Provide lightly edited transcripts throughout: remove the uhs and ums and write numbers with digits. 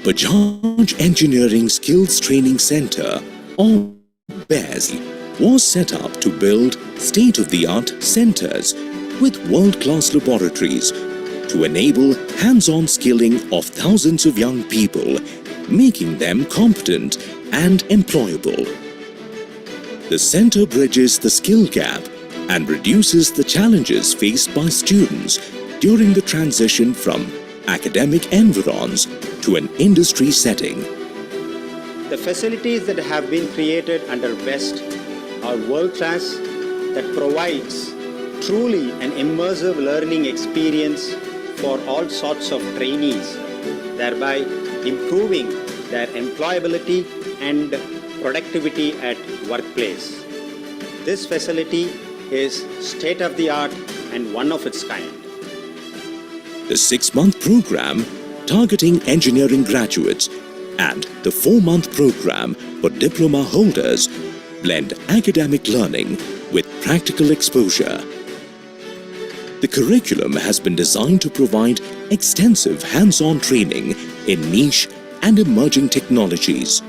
Bajaj Engineering Skills Training Center, or BES, was set up to build state-of-the-art centers with world-class laboratories to enable hands-on skilling of thousands of young people, making them competent and employable. The center bridges the skill gap and reduces the challenges faced by students during the transition from academic environs to an industry setting. The facilities that have been created under BEST are world-class, that provides truly an immersive learning experience for all sorts of trainees, thereby improving their employability and productivity at workplace. This facility is state-of-the-art and one of its kind. The 6-month program targeting engineering graduates and the 4-month program for diploma holders blend academic learning with practical exposure. The curriculum has been designed to provide extensive hands-on training in niche and emerging technologies.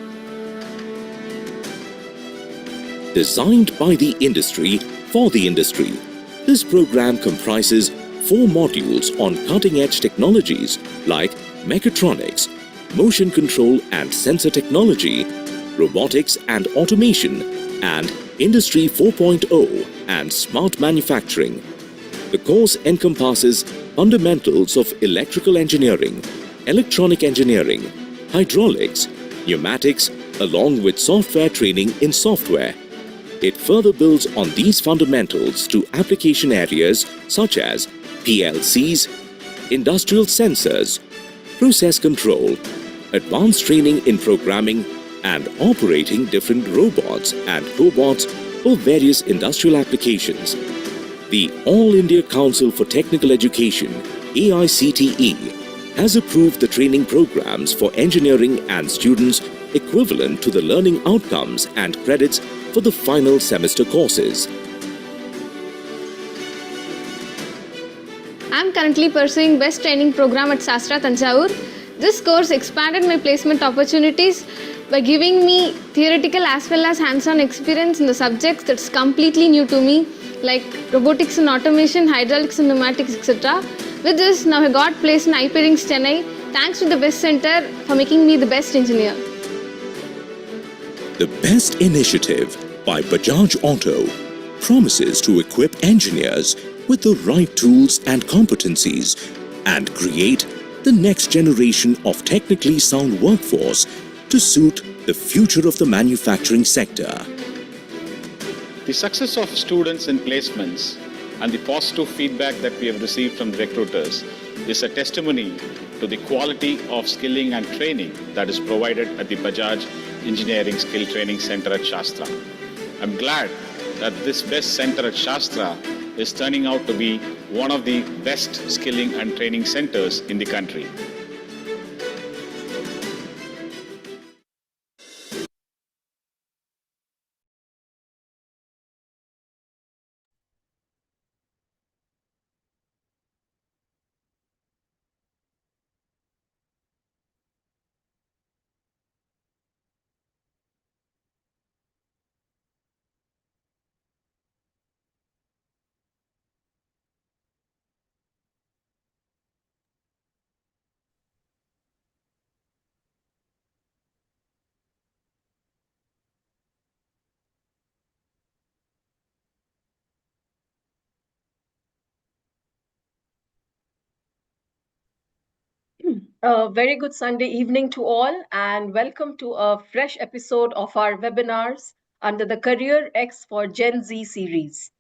Designed by the industry for the industry, this program comprises 4 modules on cutting-edge technologies like mechatronics, motion control and sensor technology, robotics and automation, and Industry 4.0 and smart manufacturing. The course encompasses fundamentals of electrical engineering, electronic engineering, hydraulics, pneumatics, along with software training in software. It further builds on these fundamentals to application areas such as PLCs, industrial sensors, process control, advanced training in programming and operating different robots and cobots for various industrial applications. The All India Council for Technical Education, AICTE, has approved the training programs for engineering and students equivalent to the learning outcomes and credits for the final semester courses. I am currently pursuing Best Training Program at SASTRA, Tanjavur. This course expanded my placement opportunities by giving me theoretical as well as hands-on experience in the subjects that's completely new to me, like robotics and automation, hydraulics and pneumatics, etc. With this, now I got placed in IP Rings, Chennai, thanks to the BEST Center for making me the best engineer. The BEST initiative by Bajaj Auto promises to equip engineers with the right tools and competencies and create the next generation of technically sound workforce to suit the future of the manufacturing sector. The success of students in placements and the positive feedback that we have received from the recruiters is a testimony to the quality of skilling and training that is provided at the Bajaj Engineering Skill Training Center at SASTRA. I'm glad that this BEST Center at SASTRA is turning out to be one of the best skilling and training centers in the country. A very good Sunday evening to all, and welcome to a fresh episode of our webinars under the Career X for Gen Z series.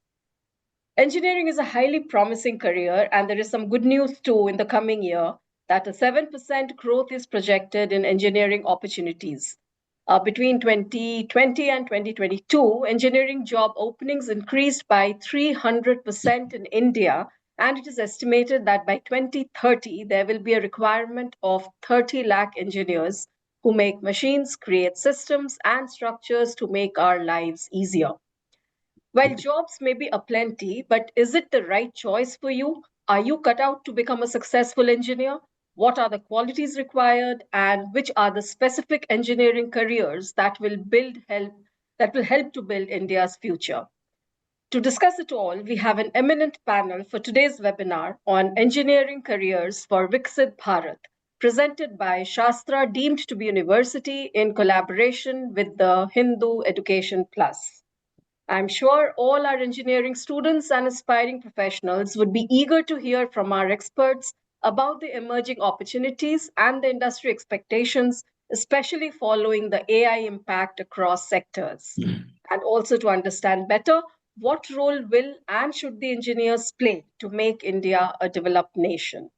Engineering is a highly promising career, and there is some good news too in the coming year that a 7% growth is projected in engineering opportunities. Between 2020 and 2022, engineering job openings increased by 300% in India, and it is estimated that by 2030, there will be a requirement of 30 lakh engineers who make machines, create systems and structures to make our lives easier. While jobs may be aplenty, but is it the right choice for you? Are you cut out to become a successful engineer? what are the qualities required, and which are the specific engineering careers that will help to build India's future. To discuss it all, we have an eminent panel for today's webinar on engineering careers for Viksit Bharat, presented by SASTRA, deemed to be university in collaboration with the Hindu Education Plus. I'm sure all our engineering students and aspiring professionals would be eager to hear from our experts about the emerging opportunities and the industry expectations, especially following the AI impact across sectors, and also to understand better what role will and should the engineers play to make India a developed nation.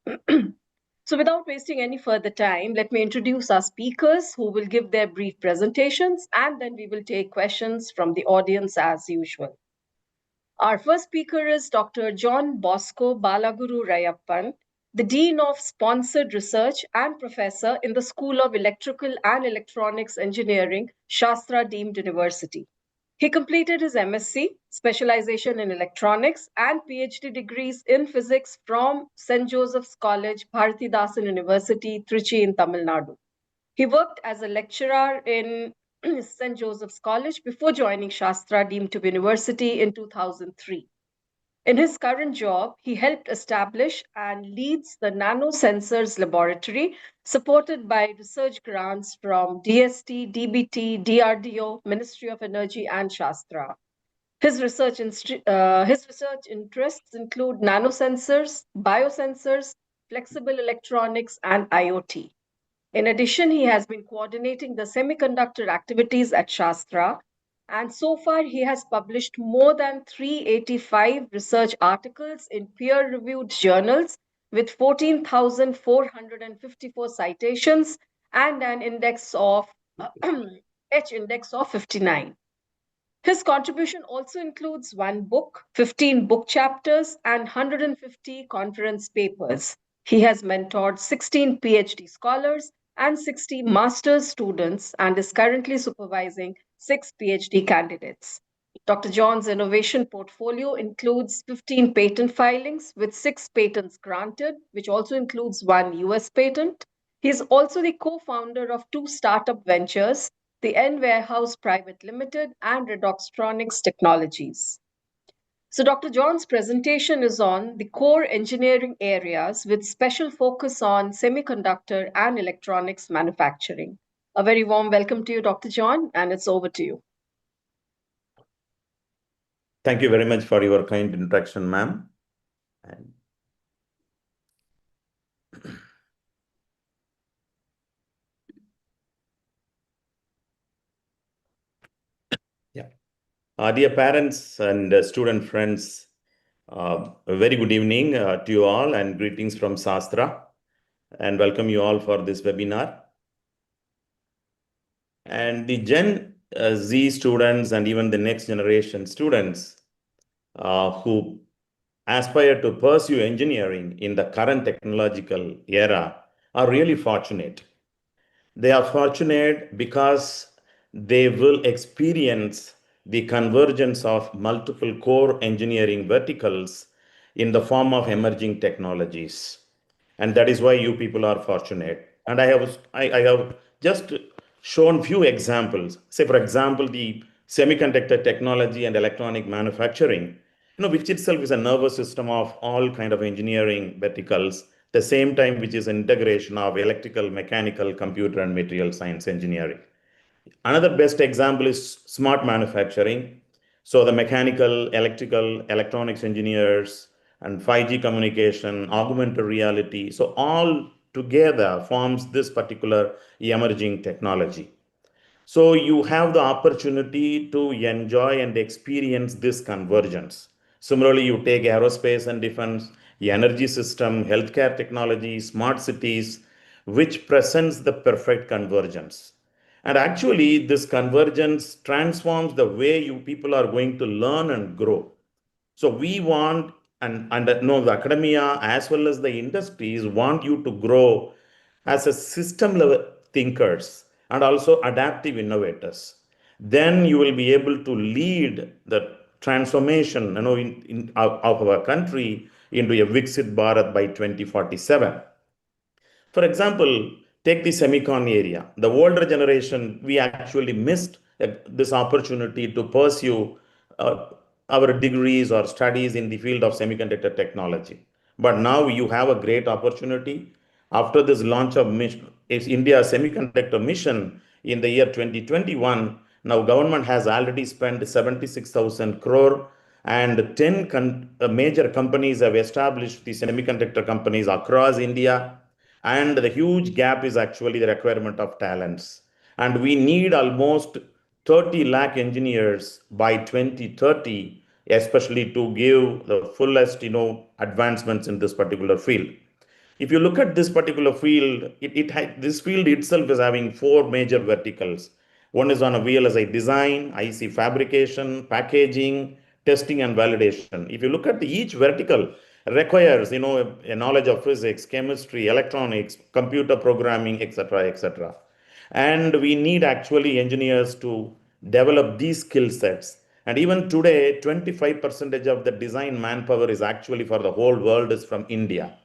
So without wasting any further time, let me introduce our speakers who will give their brief presentations, and then we will take questions from the audience as usual. Our first speaker is Dr. John Bosco Balaguru Rayappan, the Dean of Sponsored Research and Professor in the School of Electrical and Electronics Engineering, Shastra Deemed University. He completed his MSc, specialization in electronics, and PhD degrees in physics from St. Joseph's College, Bharatidasan University, Trichy in Tamil Nadu. He worked as a lecturer in St. Joseph's College before joining Shastra Deemed to be University in 2003. In his current job, he helped establish and leads the Nanosensors Laboratory, supported by research grants from DST, DBT, DRDO, Ministry of Energy, and Shastra. His research interests include nanosensors, biosensors, flexible electronics, and IoT. In addition, he has been coordinating the semiconductor activities at Shastra, and so far he has published more than 385 research articles in peer-reviewed journals with 14,454 citations and an index of H index of 59. His contribution also includes one book, 15 book chapters, and 150 conference papers. He has mentored 16 PhD scholars and 60 master's students and is currently supervising 6 PhD candidates. Dr. John's innovation portfolio includes 15 patent filings with 6 patents granted, which also includes 1 US patent. He is also the co-founder of 2 startup ventures, the N Warehouse Private Limited and Redoxtronics Technologies. So Dr. John's presentation is on the core engineering areas with special focus on semiconductor and electronics manufacturing. A very warm welcome to you, Dr. John, and it's over to you. Thank you very much for your kind introduction, ma'am. Dear parents and student friends, a very good evening to you all and greetings from Sastra, and welcome you all for this webinar. And the Gen Z students and even the next generation students who aspire to pursue engineering in the current technological era are really fortunate. They are fortunate because they will experience the convergence of multiple core engineering verticals in the form of emerging technologies. And that is why you people are fortunate. And I have just shown few examples. Say, for example, the semiconductor technology and electronic manufacturing, which itself is a nervous system of all kind of engineering verticals, the same time which is integration of electrical, mechanical, computer, and material science engineering. Another best example is smart manufacturing. So the mechanical, electrical, electronics engineers, and 5G communication, augmented reality. So all together forms this particular emerging technology. So you have the opportunity to enjoy and experience this convergence. Similarly, you take aerospace and defense, energy system, healthcare technology, smart cities, which presents the perfect convergence. And actually, this convergence transforms the way you people are going to learn and grow. So we want, and no, the academia as well as the industries want you to grow as a system level thinkers and also adaptive innovators. Then you will be able to lead the transformation of our country into a Viksit Bharat by 2047. For example, take the semicon area. The older generation, we actually missed this opportunity to pursue uh, our degrees or studies in the field of semiconductor technology. But now you have a great opportunity. After this launch of India's semiconductor mission in the year 2021, now government has already spent 76,000 crore, and 10 major companies have established the semiconductor companies across India. And the huge gap is actually the requirement of talents. And we need almost 30 lakh engineers by 2030, especially to give the fullest, advancements in this particular field. If you look at this particular field, this field itself is having four major verticals. One is on a VLSI design, IC fabrication, packaging, testing, and validation. If you look at each vertical, requires a knowledge of physics, chemistry, electronics, computer programming, etc., etc. And we need actually engineers to develop these skill sets. And even today, 25% of the design manpower is actually for the whole world is from India.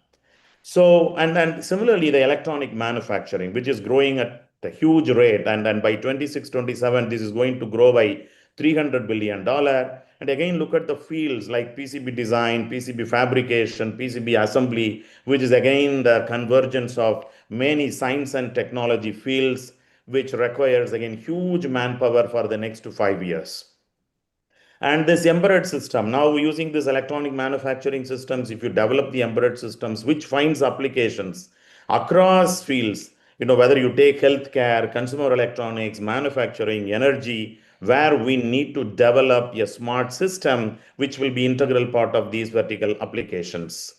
So, and similarly, the electronic manufacturing, which is growing at a huge rate, and by 26, 27, this is going to grow by $300 billion. And again, look at the fields like PCB design, PCB fabrication, PCB assembly, which is again the convergence of many science and technology fields, which requires again huge manpower for the next 5 years. And this embedded system, now using this electronic manufacturing systems, if you develop the embedded systems, which finds applications across fields, whether you take healthcare, consumer electronics, manufacturing, energy, where we need to develop a smart system, which will be integral part of these vertical applications.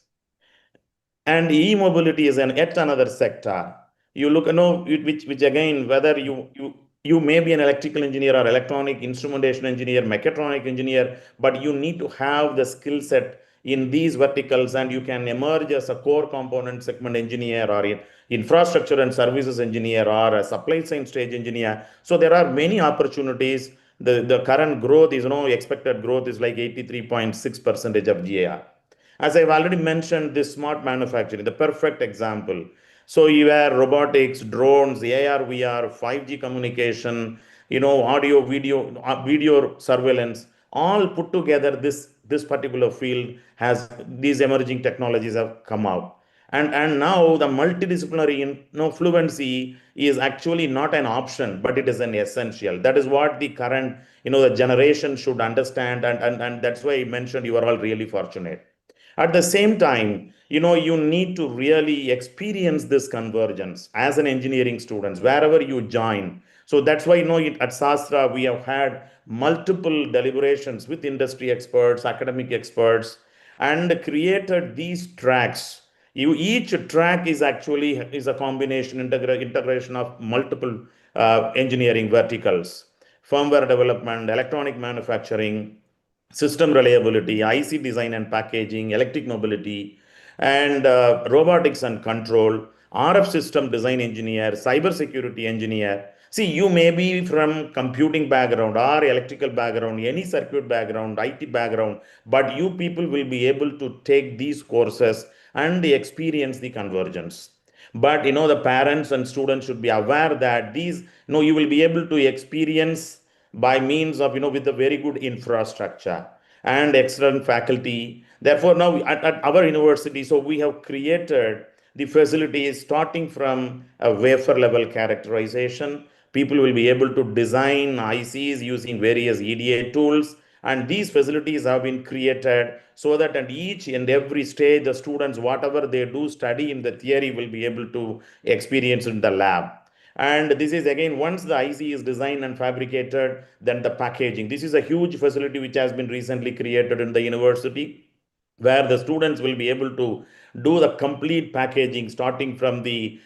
And e-mobility is yet another sector. You look, which again, whether you may be an electrical engineer or electronic instrumentation engineer, mechatronic engineer, but you need to have the skill set in these verticals, and you can emerge as a core component segment engineer or in infrastructure and services engineer or a supply chain stage engineer. So there are many opportunities. The current growth is, expected growth is like 83.6% of GAR. As I've already mentioned, this smart manufacturing, the perfect example. So you have robotics, drones, AR, VR, 5G communication, audio, video surveillance, all put together. This particular field has these emerging technologies have come out. And now the multidisciplinary fluency is actually not an option, but it is an essential. That is what the current, the generation should understand. And that's why I mentioned you are all really fortunate. At the same time, you need to really experience this convergence as an engineering student, wherever you join. So that's why, at SASTRA, we have had multiple deliberations with industry experts, academic experts, and created these tracks. Each track is actually is a combination, integration of multiple engineering verticals: firmware development, electronic manufacturing, system reliability, IC design and packaging, electric mobility, and robotics and control, RF system design engineer, cyber security engineer. See, you may be from computing background or electrical background, any circuit background, IT background, but you people will be able to take these courses and experience the convergence. But the parents and students should be aware that these, you will be able to experience by means of, with a very good infrastructure and excellent faculty. Therefore, now at our university, so we have created the facilities starting from a wafer level characterization. People will be able to design ICs using various EDA tools. And these facilities have been created so that at each and every stage, the students, whatever they do study in the theory, will be able to experience in the lab. And this is again, once the IC is designed and fabricated, then the packaging. This is a huge facility which has been recently created in the university, where the students will be able to do the complete packaging, starting from the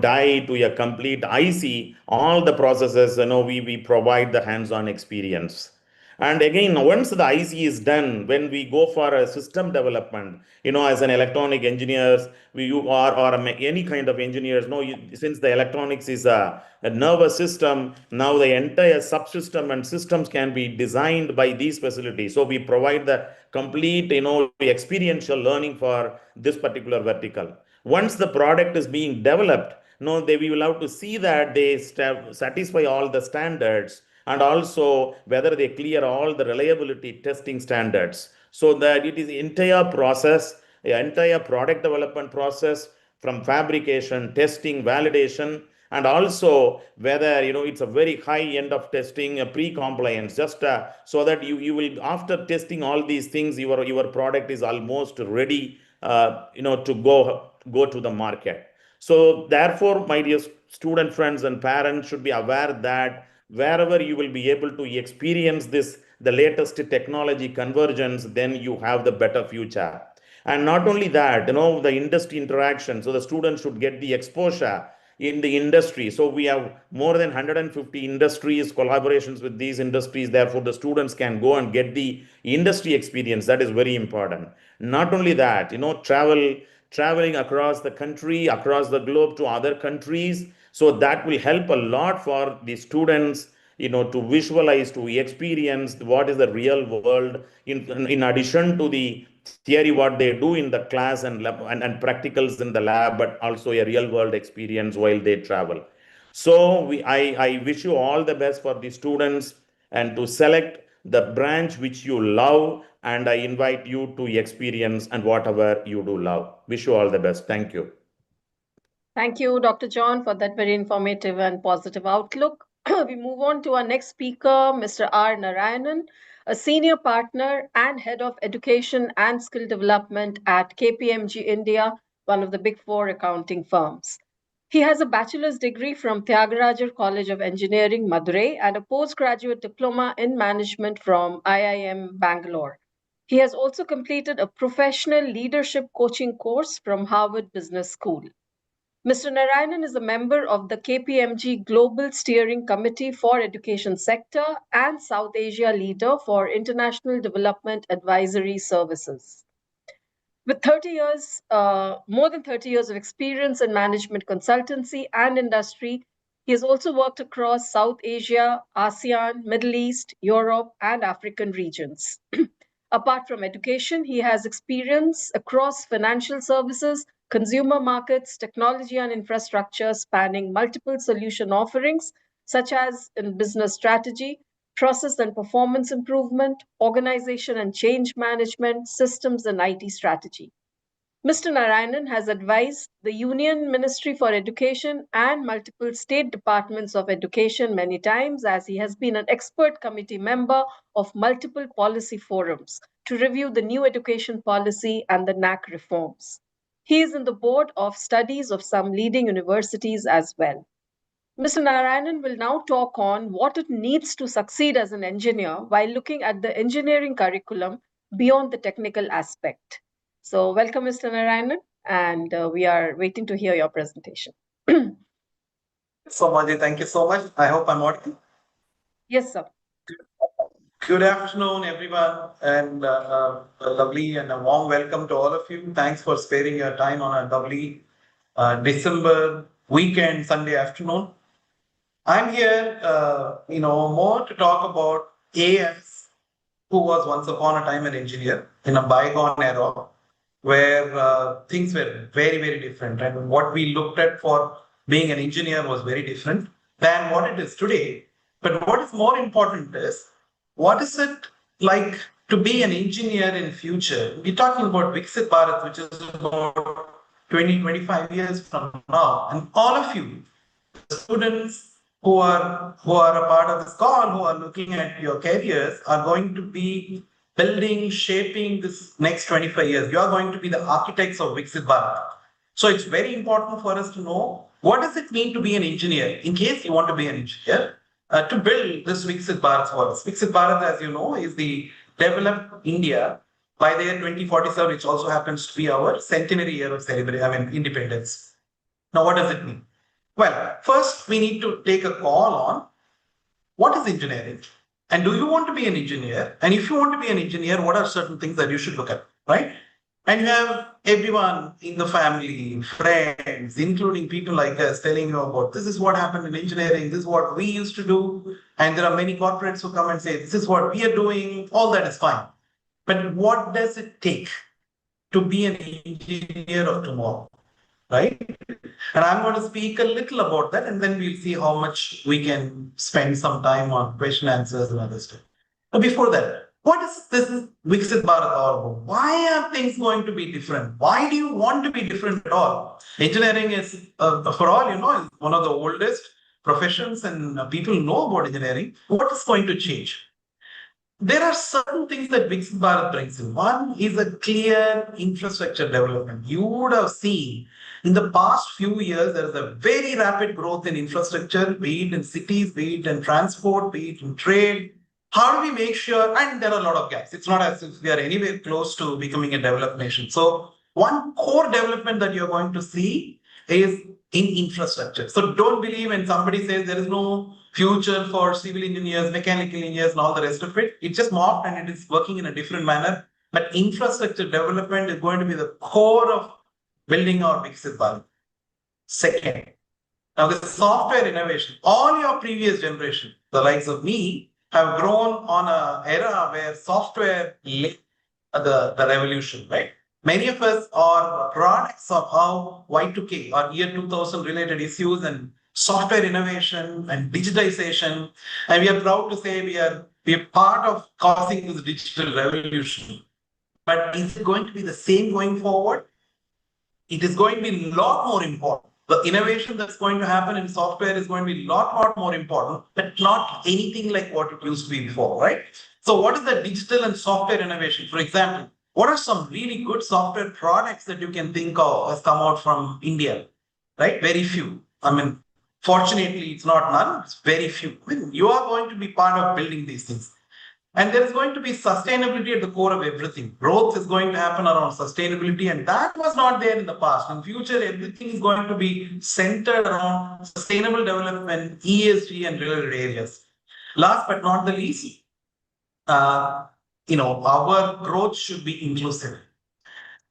die to a complete IC. All the processes, we provide the hands-on experience. And again, once the IC is done, when we go for a system development, as an electronic engineers, or any kind of engineers, since the electronics is a nervous system, now the entire subsystem and systems can be designed by these facilities. So we provide the complete, experiential learning for this particular vertical. Once the product is being developed, we will have to see that they satisfy all the standards, and also whether they clear all the reliability testing standards, so that it is entire process, entire product development process, from fabrication, testing, validation, and also whether it's a very high end of testing, pre-compliance, just so that you will, after testing all these things, your product is almost ready to go to the market. So therefore, my dear student friends and parents should be aware that wherever you will be able to experience this, the latest technology convergence, then you have the better future. And not only that, the industry interaction. So the students should get the exposure in the industry. So we have more than 150 industries, collaborations with these industries. Therefore, the students can go and get the industry experience. That is very important. Not only that, traveling across the country, across the globe to other countries. So that will help a lot for the students, to visualize, to experience what is the real world, in addition to the theory, what they do in the class and lab, and practicals in the lab, but also a real world experience while they travel. So I wish you all the best for the students, and to select the branch which you love, and I invite you to experience and whatever you do love. Wish you all the best. Thank you. Thank you, Dr. John, for that very informative and positive outlook. We move on to our next speaker, Mr. R. Narayanan, a senior partner and head of education and skill development at KPMG India, one of the big four accounting firms. He has a bachelor's degree from Tyagarajar College of Engineering, Madurai, and a postgraduate diploma in management from IIM Bangalore. He has also completed a professional leadership coaching course from Harvard Business School. Mr. Narayanan is a member of the KPMG Global Steering Committee for Education Sector and South Asia Leader for International Development Advisory Services. With more than 30 years of experience in management consultancy and industry, he has also worked across South Asia, ASEAN, Middle East, Europe, and African regions. Apart from education, he has experience across financial services, consumer markets, technology and infrastructure, spanning multiple solution offerings, such as in business strategy, process and performance improvement, organization and change management, systems and IT strategy. Mr. Narayanan has advised the Union Ministry for Education and multiple state departments of education many times, as he has been an expert committee member of multiple policy forums to review the new education policy and the NAC reforms. He is in the board of studies of some leading universities as well. Mr. Narayanan will now talk on what it needs to succeed as an engineer while looking at the engineering curriculum beyond the technical aspect. So welcome, Mr. Narayanan, and we are waiting to hear your presentation. So, Maji, thank you so much. I hope I'm audible. Yes, sir. Good afternoon, everyone, and a lovely and a warm welcome to all of you. Thanks for sparing your time on a lovely December weekend, Sunday afternoon. I'm here, more to talk about AS, who was once upon a time an engineer in a bygone era, where things were very, very different. And what we looked at for being an engineer was very different than what it is today. But what is more important is, what is it like to be an engineer in future? We're talking about Viksit Bharat, which is about 20, 25 years from now. And all of you, the students who are a part of this call, who are looking at your careers, are going to be building, shaping this next 25 years. You are going to be the architects of Viksit Bharat. So it's very important for us to know, what does it mean to be an engineer, in case you want to be an engineer, to build this Viksit Bharat for us. Viksit Bharat, as you know, is the developed India by the year 2047, which also happens to be our centenary year of independence. Now, what does it mean? Well, first we need to take a call on what is engineering, and do you want to be an engineer? And if you want to be an engineer, what are certain things that you should look at, right? And you have everyone in the family, friends, including people like us, telling you about this is what happened in engineering, this is what we used to do. And there are many corporates who come and say, this is what we are doing. All that is fine. But what does it take to be an engineer of tomorrow? right? And I'm going to speak a little about that, and then we'll see how much we can spend some time on question answers and other stuff. But before that, what is this Viksit Bharat all about? Why are things going to be different? Why do you want to be different at all? Engineering is, for all you know, is one of the oldest professions, and people know about engineering. What is going to change? There are certain things that Viksit Bharat brings in. One is a clear infrastructure development. You would have seen in the past few years, there is a very rapid growth in infrastructure, be it in cities, be it in transport, be it in trade. How do we make sure? And there are a lot of gaps. It's not as if we are anywhere close to becoming a developed nation. So, one core development that you're going to see is in infrastructure. So, don't believe when somebody says there is no future for civil engineers, mechanical engineers, and all the rest of it. It just morphed and it is working in a different manner. But infrastructure development is going to be the core of building our Viksit Bharat. Second, now the software innovation. All your previous generation, the likes of me, have grown on an era where software led the revolution, right? Many of us are products of how Y2K or year 2000 related issues and software innovation and digitization. And we are proud to say we are part of causing this digital revolution. But is it going to be the same going forward? It is going to be a lot more important. The innovation that's going to happen in software is going to be a lot more important, but not anything like what it used to be before, right? So what is the digital and software innovation? For example, what are some really good software products that you can think of has come out from India, right? Very few. I mean, fortunately, it's not none, it's very few. I mean, you are going to be part of building these things. And there is going to be sustainability at the core of everything. Growth is going to happen around sustainability, and that was not there in the past. In future, everything is going to be centered around sustainable development, ESG, and related areas. Last but not the least, our growth should be inclusive.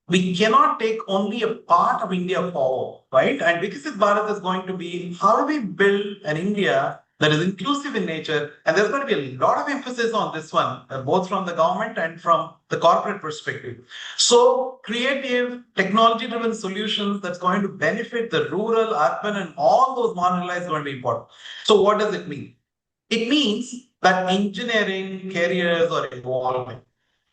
We cannot take only a part of India forward, right? And Viksit Bharat is going to be how do we build an India that is inclusive in nature? And there's going to be a lot of emphasis on this one, both from the government and from the corporate perspective. So creative, technology-driven solutions that's going to benefit the rural, urban, and all those marginalized is going to be important. So what does it mean? It means that engineering careers are evolving.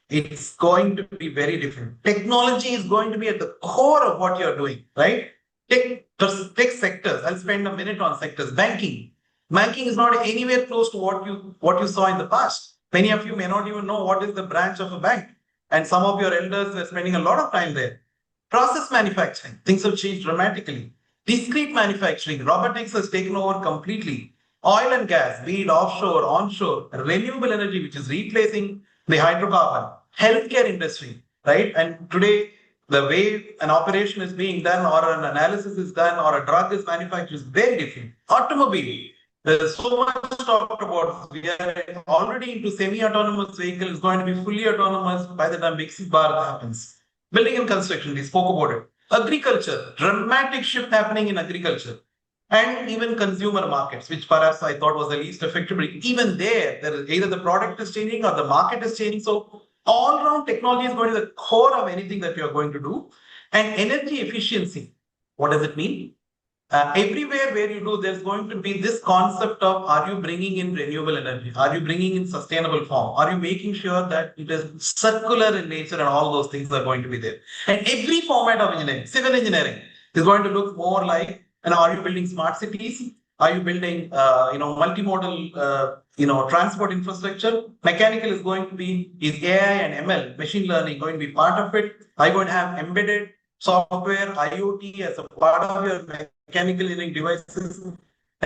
It's going to be very different. Technology is going to be at the core of what you're doing, right? Take sectors. I'll spend a minute on sectors. Banking. Banking is not anywhere close to what you saw in the past. Many of you may not even know what is the branch of a bank. And some of your elders were spending a lot of time there. Process manufacturing. Things have changed dramatically. Discrete manufacturing. Robotics has taken over completely. Oil and gas, be it offshore, onshore, renewable energy, which is replacing the hydrocarbon. Healthcare industry, right? And today, the way an operation is being done or an analysis is done or a drug is manufactured is very different. Automobile, there's so much talked about. We are already into semi-autonomous vehicles, going to be fully autonomous by the time Viksit Bharat happens. Building and construction, we spoke about it. Agriculture, dramatic shift happening in agriculture. And even consumer markets, which perhaps I thought was the least affected, but even there is either the product is changing or the market is changing. So all around technology is going to be the core of anything that you are going to do. And energy efficiency, what does it mean? Everywhere where you do, there's going to be this concept of are you bringing in renewable energy? Are you bringing in sustainable form? Are you making sure that it is circular in nature and all those things are going to be there? And every format of engineering, civil engineering, is going to look more like, and are you building smart cities? Are you building, multimodal, transport infrastructure? Mechanical is going to be, is AI and ML, machine learning, going to be part of it? Are you going to have embedded software, IoT as a part of your mechanical engineering devices?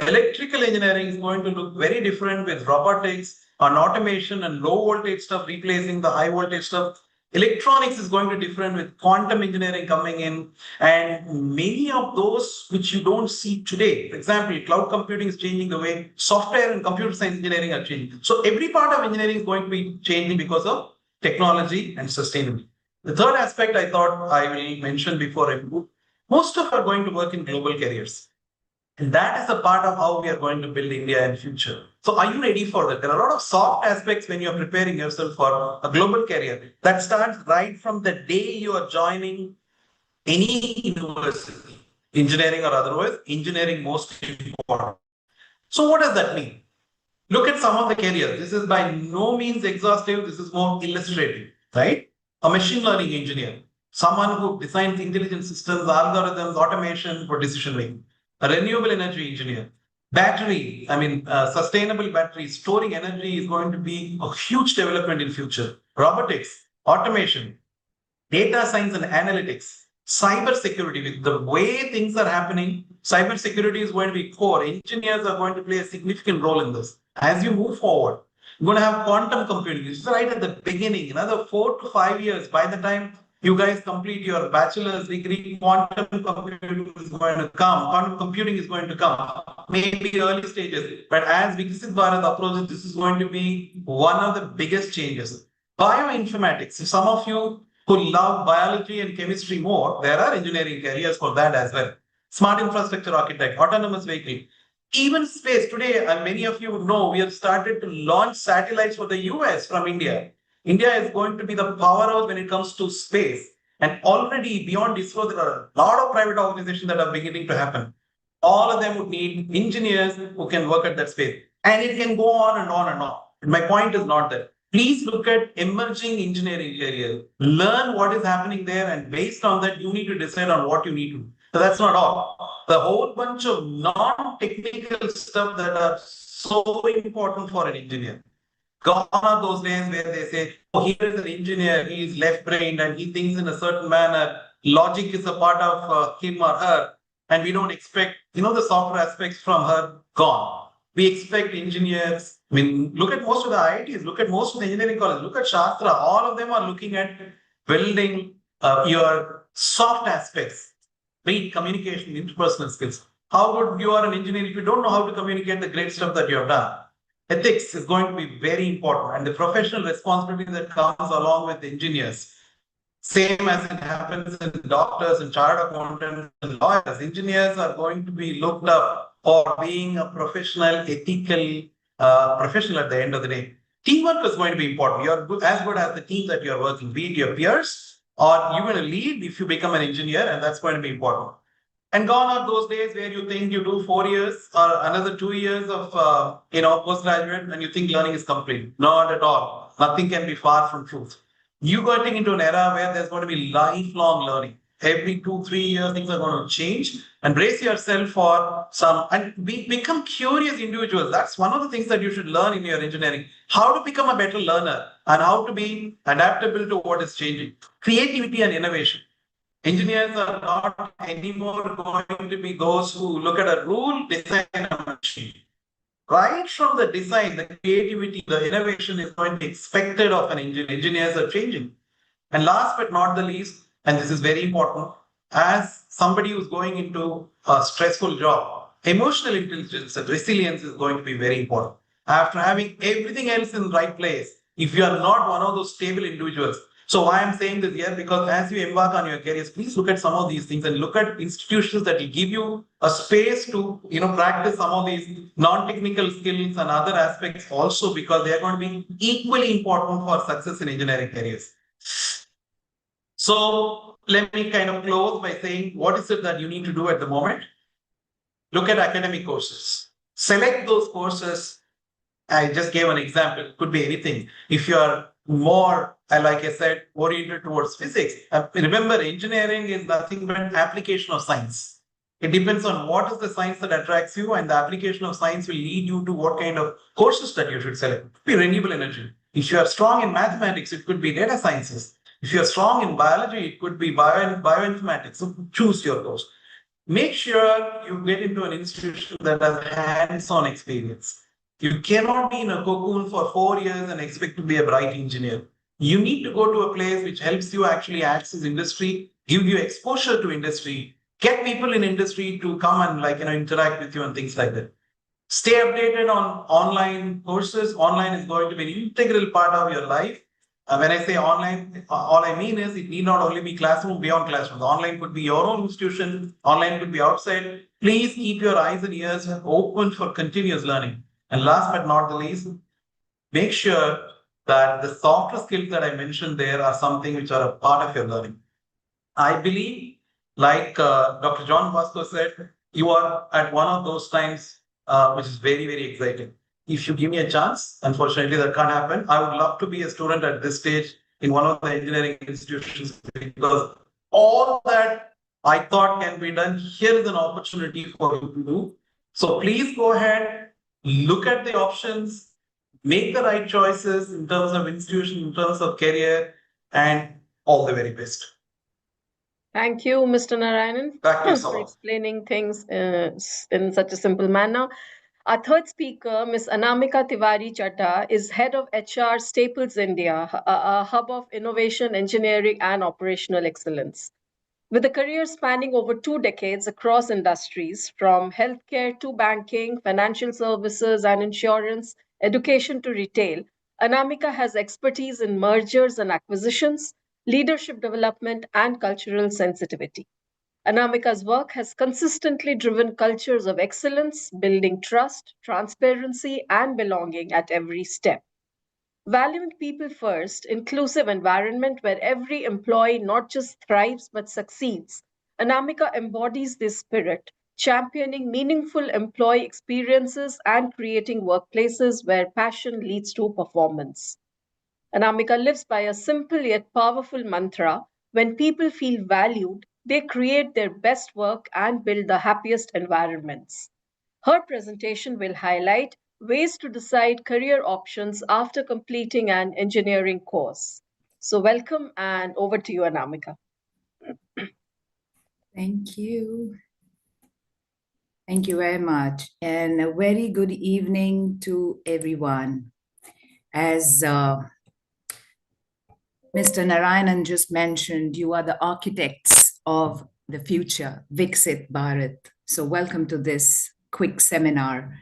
Electrical engineering is going to look very different with robotics and automation and low voltage stuff replacing the high voltage stuff. Electronics is going to be different with quantum engineering coming in, and many of those which you don't see today. For example, cloud computing is changing the way software and computer science engineering are changing. So every part of engineering is going to be changing because of technology and sustainability. The third aspect I thought I will mention before I move, most of us are going to work in global careers. And that is a part of how we are going to build India in future. So are you ready for that? There are a lot of soft aspects when you're preparing yourself for a global career. That starts right from the day you are joining any university. engineering or otherwise, engineering most important. So what does that mean? Look at some of the careers. This is by no means exhaustive. This is more illustrative, right? A machine learning engineer, someone who designs intelligent systems, algorithms, automation for decision making. A renewable energy engineer, battery, sustainable batteries, storing energy is going to be a huge development in future. Robotics, automation, data science and analytics, cyber security. With the way things are happening, cyber security is going to be core. Engineers are going to play a significant role in this. As you move forward, you're going to have quantum computing. This is right at the beginning. Another 4 to 5 years, by the time you guys complete your bachelor's degree, quantum computing is going to come. Quantum computing is going to come. Maybe early stages. But as Viksit Bharat approaches, this is going to be one of the biggest changes. Bioinformatics. If some of you who love biology and chemistry more, there are engineering careers for that as well. Smart infrastructure architect, autonomous vehicle. Even space. Today, many of you know, we have started to launch satellites for the US from India. India is going to be the powerhouse when it comes to space. And already beyond ISRO, there are a lot of private organizations that are beginning to happen. All of them would need engineers who can work at that space. And it can go on and on and on. And my point is not that. Please look at emerging engineering careers. Learn what is happening there, and based on that, you need to decide on what you need to do. So that's not all. The whole bunch of non-technical stuff that are so important for an engineer. Gone are those days where they say, oh, here is an engineer, he is left-brained and he thinks in a certain manner. Logic is a part of him or her, and we don't expect, the software aspects from her. Gone. We expect engineers. Look at most of the IITs, look at most of the engineering colleges, look at SASTRA. All of them are looking at building your soft aspects, be it communication, interpersonal skills. How good you are an engineer if you don't know how to communicate the great stuff that you have done? Ethics is going to be very important, and the professional responsibility that comes along with engineers. Same as it happens in doctors and chartered accountants and lawyers. Engineers are going to be looked up for being a professional, ethical professional at the end of the day. Teamwork is going to be important. You're as good as the team that you're working, be it your peers or you're going to lead if you become an engineer, and that's going to be important. And gone are those days where you think you do 4 years or another 2 years of postgraduate and you think learning is complete. Not at all. Nothing can be far from truth. You're getting into an era where there's going to be lifelong learning. Every 2-3 years, things are going to change, and brace yourself for become curious individuals. That's one of the things that you should learn in your engineering. How to become a better learner and how to be adaptable to what is changing. Creativity and innovation. Engineers are not anymore going to be those who look at a rule, design a machine. Right from the design, the creativity, the innovation is going to be expected of an engineer. Engineers are changing. And last but not the least, and this is very important, as somebody who's going into a stressful job, emotional intelligence and resilience is going to be very important. After having everything else in the right place, if you are not one of those stable individuals. So why I'm saying this here, because as you embark on your careers, please look at some of these things and look at institutions that will give you a space to, practice some of these non-technical skills and other aspects also, because they are going to be equally important for success in engineering careers. So let me kind of close by saying, what is it that you need to do at the moment? Look at academic courses. Select those courses. I just gave an example. It could be anything. If you are more, like I said, oriented towards physics. Remember, engineering is nothing but an application of science. It depends on what is the science that attracts you, and the application of science will lead you to what kind of courses that you should select. It could be renewable energy. If you are strong in mathematics, it could be data sciences. If you're strong in biology, it could be bioinformatics. So choose your course. Make sure you get into an institution that has hands-on experience. You cannot be in a cocoon for 4 years and expect to be a bright engineer. You need to go to a place which helps you actually access industry, give you exposure to industry, get people in industry to come and interact with you and things like that. Stay updated on online courses. Online is going to be an integral part of your life. When I say online, all I mean is it need not only be classroom, beyond classrooms. Online could be your own institution. Online could be outside. Please keep your eyes and ears open for continuous learning. And last but not the least, make sure that the softer skills that I mentioned there are something which are a part of your learning. I believe like Dr. John Bosco said, you are at one of those times which is very, very exciting. If you give me a chance, unfortunately that can't happen. I would love to be a student at this stage in one of the engineering institutions, because all that I thought can be done, here is an opportunity for you to do. So please go ahead, look at the options, make the right choices in terms of institution, in terms of career, and all the very best. Thank you, Mr. Narayanan, Back to you, for Saurabh. explaining things in such a simple manner. Our third speaker, Ms. Anamika Tiwari Chatta, is head of HR Staples India, a hub of innovation, engineering, and operational excellence. With a career spanning over 2 decades across industries, from healthcare to banking, financial services and insurance, education to retail, Anamika has expertise in mergers and acquisitions, leadership development, and cultural sensitivity. Anamika's work has consistently driven cultures of excellence, building trust, transparency, and belonging at every step. Valuing people first, inclusive environment where every employee not just thrives but succeeds, Anamika embodies this spirit, championing meaningful employee experiences and creating workplaces where passion leads to performance. Anamika lives by a simple yet powerful mantra: when people feel valued, they create their best work and build the happiest environments. Her presentation will highlight ways to decide career options after completing an engineering course. So, welcome and over to you, Anamika. Thank you. Thank you very much. And a very good evening to everyone. As Mr. Narayanan just mentioned, you are the architects of the future, Viksit Bharat. So welcome to this quick seminar.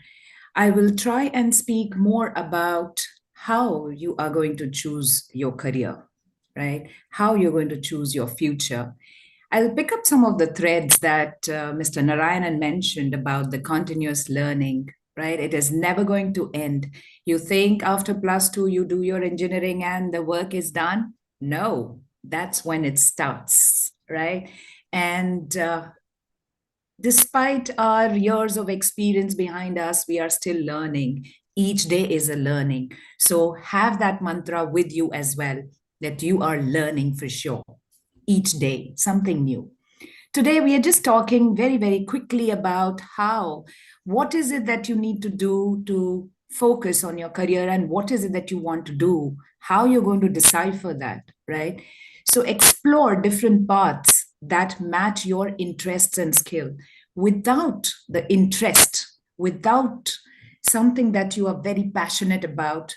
I will try and speak more about how you are going to choose your career, right? How you're going to choose your future. I'll pick up some of the threads that Mr. Narayanan mentioned about the continuous learning, right? It is never going to end. You think after +2 you do your engineering and the work is done? No, that's when it starts, right? And despite our years of experience behind us, we are still learning. Each day is a learning. So have that mantra with you as well, that you are learning for sure. Each day, something new. Today, we are just talking very, very quickly about what is it that you need to do to focus on your career, and what is it that you want to do, how you're going to decipher that, right? So explore different paths that match your interests and skill. Without the interest, without something that you are very passionate about,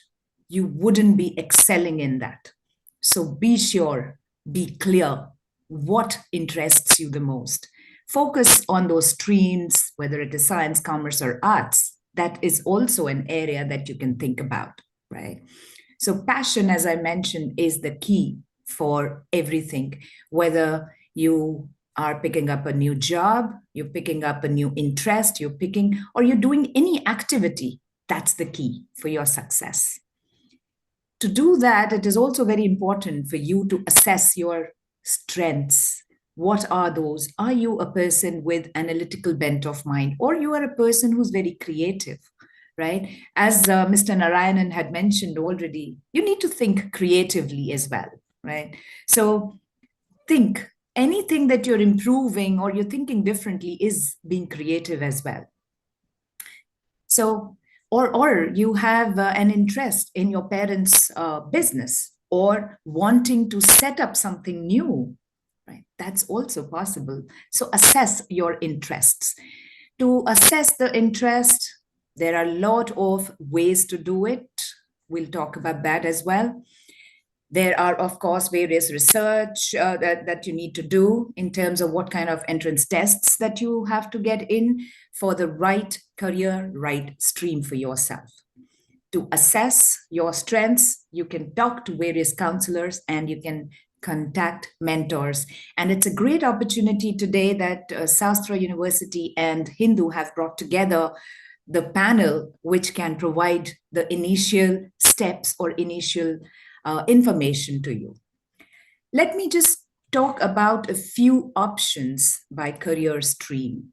you wouldn't be excelling in that. So be sure, be clear what interests you the most. Focus on those streams, whether it is science, commerce, or arts. That is also an area that you can think about, right? So passion, as I mentioned, is the key for everything. Whether you are picking up a new job, you're picking up a new interest, or you're doing any activity, that's the key for your success. To do that, it is also very important for you to assess your strengths. What are those? Are you a person with analytical bent of mind, or you are a person who's very creative, right? As Mr. Narayanan had mentioned already, you need to think creatively as well, right? So think anything that you're improving or you're thinking differently is being creative as well. So, or you have an interest in your parents' business, or wanting to set up something new, right? That's also possible. So assess your interests. To assess the interest, there are a lot of ways to do it. We'll talk about that as well. There are, of course, various research that you need to do in terms of what kind of entrance tests that you have to get in for the right career, right stream for yourself. To assess your strengths, you can talk to various counselors and you can contact mentors. And it's a great opportunity today that SASTRA University and Hindu have brought together the panel, which can provide the initial steps or initial information to you. Let me just talk about a few options by career stream.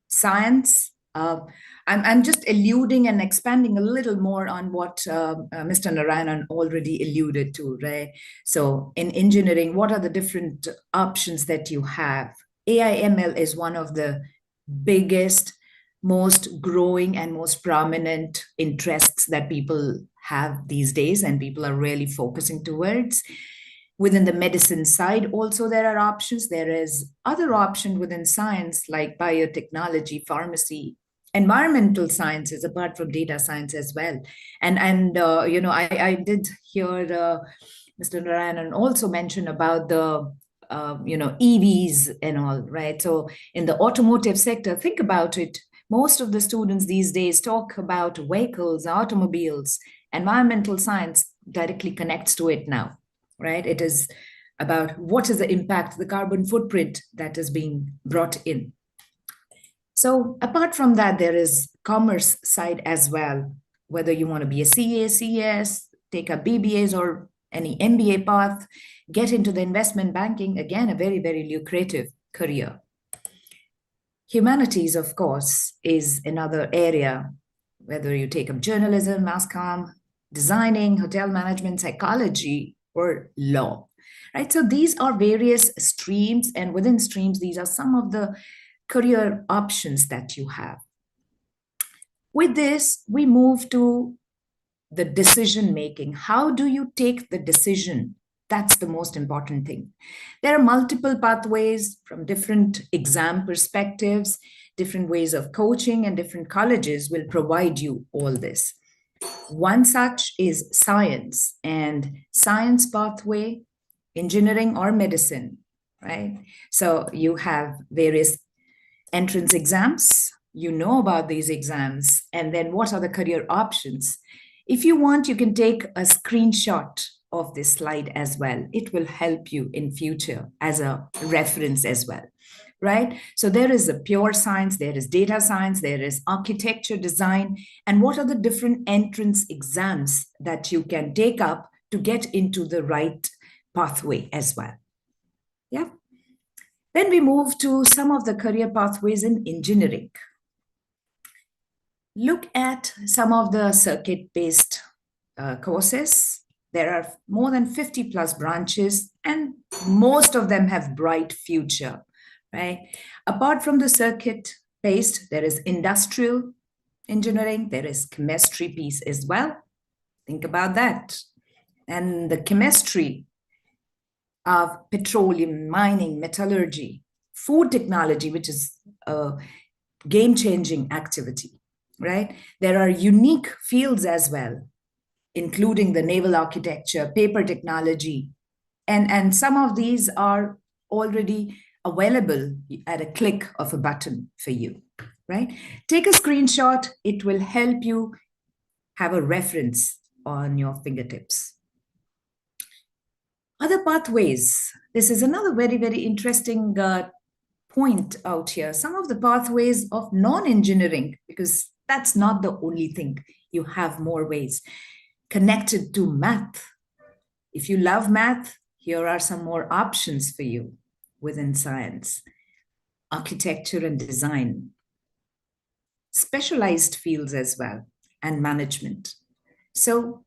Science, I'm just alluding and expanding a little more on what Mr. Narayanan already alluded to, right? So in engineering, what are the different options that you have? AI/ML is one of the biggest, most growing and most prominent interests that people have these days, and people are really focusing towards. Within the medicine side, also there are options. There is other option within science like biotechnology, pharmacy, environmental sciences, apart from data science as well. And you know, I did hear Mr. Narayanan also mention about the you know, EVs and all, right? So in the automotive sector, think about it. Most of the students these days talk about vehicles, automobiles. Environmental science directly connects to it now, right? It is about what is the impact, the carbon footprint that is being brought in. So apart from that, there is commerce side as well. Whether you want to be a CA, CS, take up BBAs or any MBA path, get into the investment banking, again, a very, very lucrative career. Humanities, of course, is another area, whether you take up journalism, mass comm, designing, hotel management, psychology, or law, right? So these are various streams, and within streams, these are some of the career options that you have. With this, we move to the decision making. How do you take the decision? That's the most important thing. There are multiple pathways from different exam perspectives, different ways of coaching, and different colleges will provide you all this. One such is science, and science pathway, engineering or medicine, right? So you have various entrance exams, you know about these exams, and then what are the career options? If you want, you can take a screenshot of this slide as well. It will help you in future as a reference as well, right? So there is a pure science, there is data science, there is architecture design, and what are the different entrance exams that you can take up to get into the right pathway as well. Yeah. Then we move to some of the career pathways in engineering. Look at some of the circuit-based courses. There are more than 50 plus branches, and most of them have bright future, right? Apart from the circuit-based, there is industrial engineering, there is chemistry piece as well. Think about that. And the chemistry of petroleum, mining, metallurgy, food technology, which is a game-changing activity, right? There are unique fields as well, including the naval architecture, paper technology, and some of these are already available at a click of a button for you, right? Take a screenshot. It will help you have a reference on your fingertips. Other pathways. This is another very, very interesting point out here. Some of the pathways of non-engineering, because that's not the only thing. You have more ways connected to math. If you love math, here are some more options for you within science, architecture and design, specialized fields as well, and management. So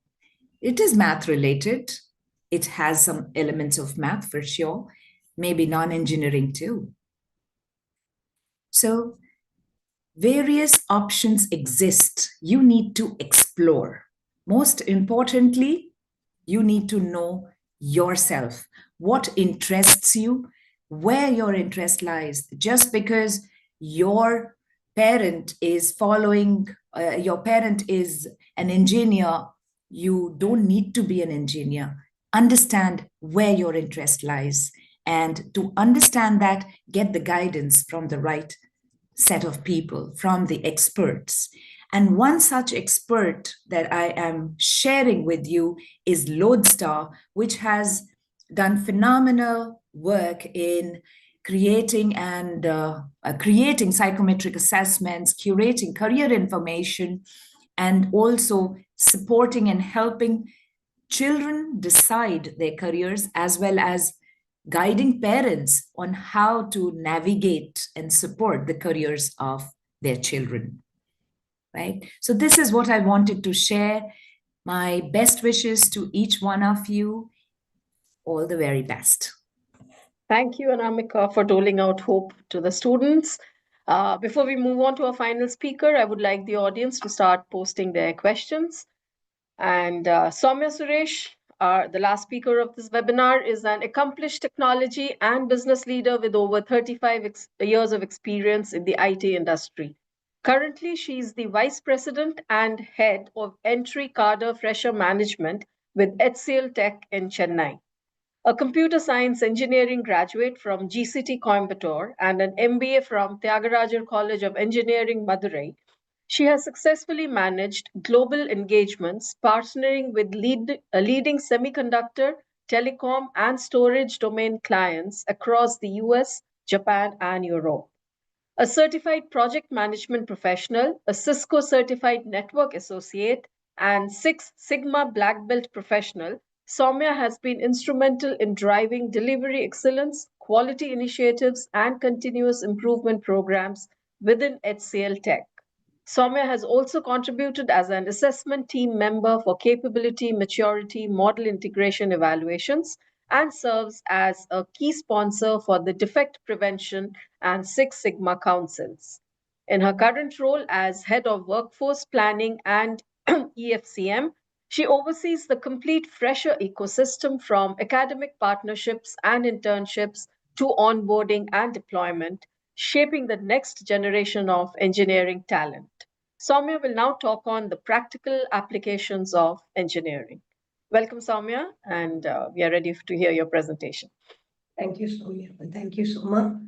it is math related. It has some elements of math for sure, maybe non-engineering too. So various options exist. You need to explore. Most importantly, you need to know yourself, what interests you, where your interest lies. Just because your parent is following, your parent is an engineer, you don't need to be an engineer. Understand where your interest lies. And to understand that, get the guidance from the right set of people, from the experts. And one such expert that I am sharing with you is Lodestar, which has done phenomenal work in creating and creating psychometric assessments, curating career information, and also supporting and helping children decide their careers, as well as guiding parents on how to navigate and support the careers of their children. Right? So, this is what I wanted to share. My best wishes to each one of you. All the very best. Thank you, Anamika, for doling out hope to the students. Before we move on to our final speaker, I would like the audience to start posting their questions. And Soumya Suresh, the last speaker of this webinar, is an accomplished technology and business leader with over 35 years of experience in the IT industry. Currently, she is the Vice President and Head of Entry Cadre Fresher Management with HCL Tech in Chennai. A computer science engineering graduate from GCT Coimbatore and an MBA from Tyagarajar College of Engineering, Madurai, she has successfully managed global engagements, partnering with leading semiconductor, telecom, and storage domain clients across the US, Japan, and Europe. A certified project management professional, a Cisco certified network associate, and Six Sigma Black Belt professional, Soumya has been instrumental in driving delivery excellence, quality initiatives, and continuous improvement programs within HCL Tech. Soumya has also contributed as an assessment team member for capability, maturity, model integration evaluations, and serves as a key sponsor for the Defect Prevention and Six Sigma Councils. In her current role as Head of Workforce Planning and EFCM, she oversees the complete fresher ecosystem from academic partnerships and internships to onboarding and deployment, shaping the next generation of engineering talent. Soumya will now talk on the practical applications of engineering. Welcome, Soumya, and we are ready to hear your presentation. Thank you, Soumya. Thank you, Soma.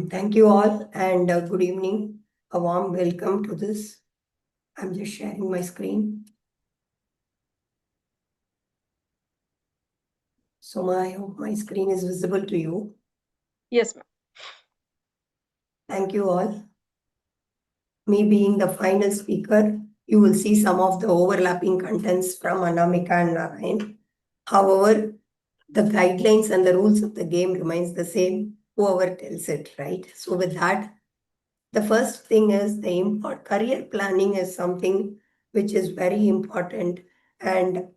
Thank you all, and good evening. A warm welcome to this. I'm just sharing my screen. Soma, I hope my screen is visible to you. Yes, ma'am. Thank you all. Me being the final speaker, you will see some of the overlapping contents from Anamika and Narayan. However, the guidelines and the rules of the game remains the same, whoever tells it, right? So with that, the first thing is the career planning is something which is very important, and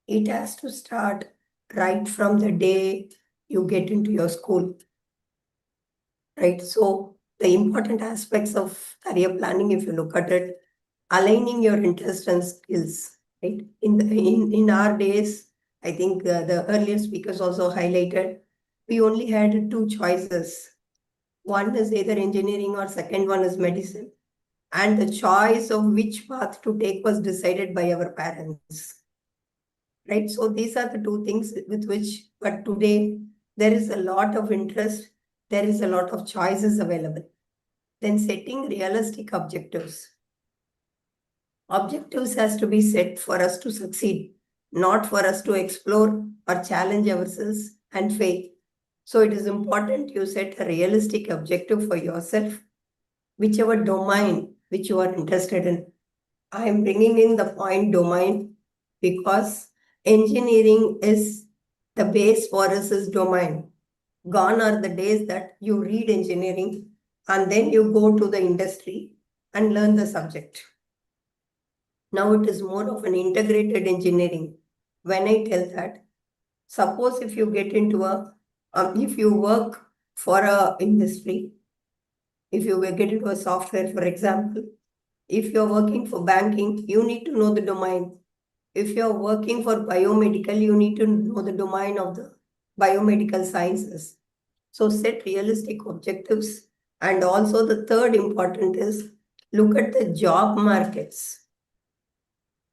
it has to start right from the day you get into your school, right? So the important aspects of career planning, if you look at it, aligning your interests and skills, right? In our days, I think the earlier speakers also highlighted, we only had two choices. One is either engineering or second one is medicine. And the choice of which path to take was decided by our parents, right? So these are the two things with which, but today there is a lot of interest, there is a lot of choices available. Then setting realistic objectives. Objectives has to be set for us to succeed, not for us to explore or challenge ourselves and fail. So it is important you set a realistic objective for yourself, whichever domain which you are interested in. I am bringing in the point domain because engineering is the base for us is domain. Gone are the days that you read engineering and then you go to the industry and learn the subject. Now it is more of an integrated engineering. When I tell that, suppose if you get into if you work for a industry, if you get into a software, for example, if you're working for banking, you need to know the domain. If you're working for biomedical, you need to know the domain of the biomedical sciences. So set realistic objectives. And also the third important is look at the job markets,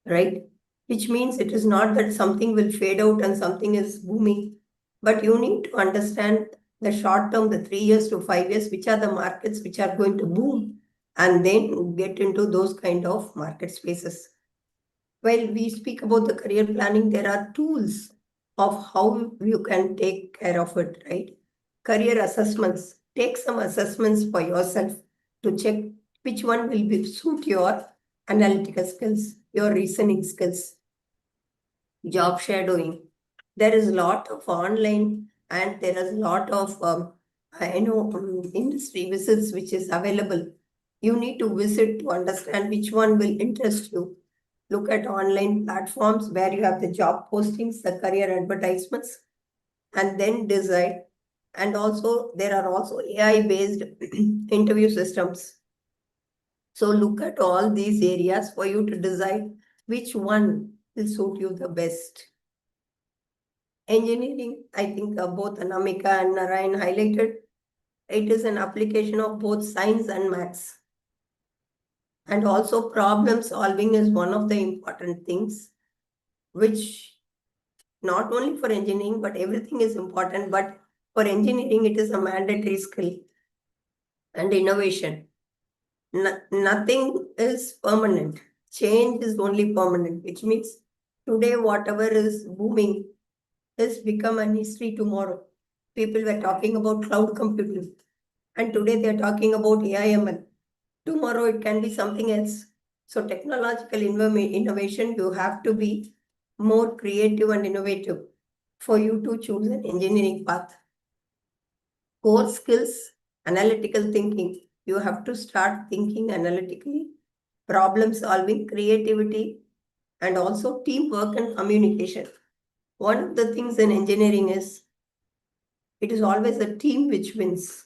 right? Which means it is not that something will fade out and something is booming, but you need to understand the short term, the 3 years to 5 years, which are the markets which are going to boom, and then get into those kind of market spaces. While we speak about the career planning, there are tools of how you can take care of it, right? Career assessments. Take some assessments for yourself to check which one will suit your analytical skills, your reasoning skills. Job shadowing. There is a lot of online and there is a lot of industry visits which is available. You need to visit to understand which one will interest you. Look at online platforms where you have the job postings, the career advertisements, and then decide. And also there are also AI-based interview systems. So look at all these areas for you to decide which one will suit you the best. Engineering, I think both Anamika and Narayan highlighted, it is an application of both science and maths. And also problem solving is one of the important things, which not only for engineering, but everything is important. But for engineering, it is a mandatory skill and innovation. Nothing is permanent. Change is only permanent, which means today, whatever is booming has become an history tomorrow. People were talking about cloud computing, and today they are talking about AI/ML. Tomorrow it can be something else. So technological innovation, you have to be more creative and innovative for you to choose an engineering path. Core skills, analytical thinking. You have to start thinking analytically, problem solving, creativity, and also teamwork and communication. One of the things in engineering is it is always a team which wins.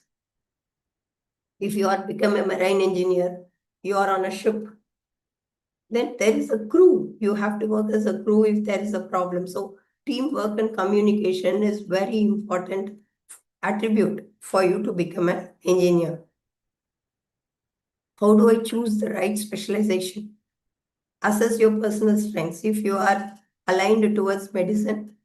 If you are become a marine engineer, you are on a ship, then there is a crew. You have to work as a crew if there is a problem. So teamwork and communication is very important attribute for you to become an engineer. How do I choose the right specialization? Assess your personal strengths. If you are aligned towards medicine,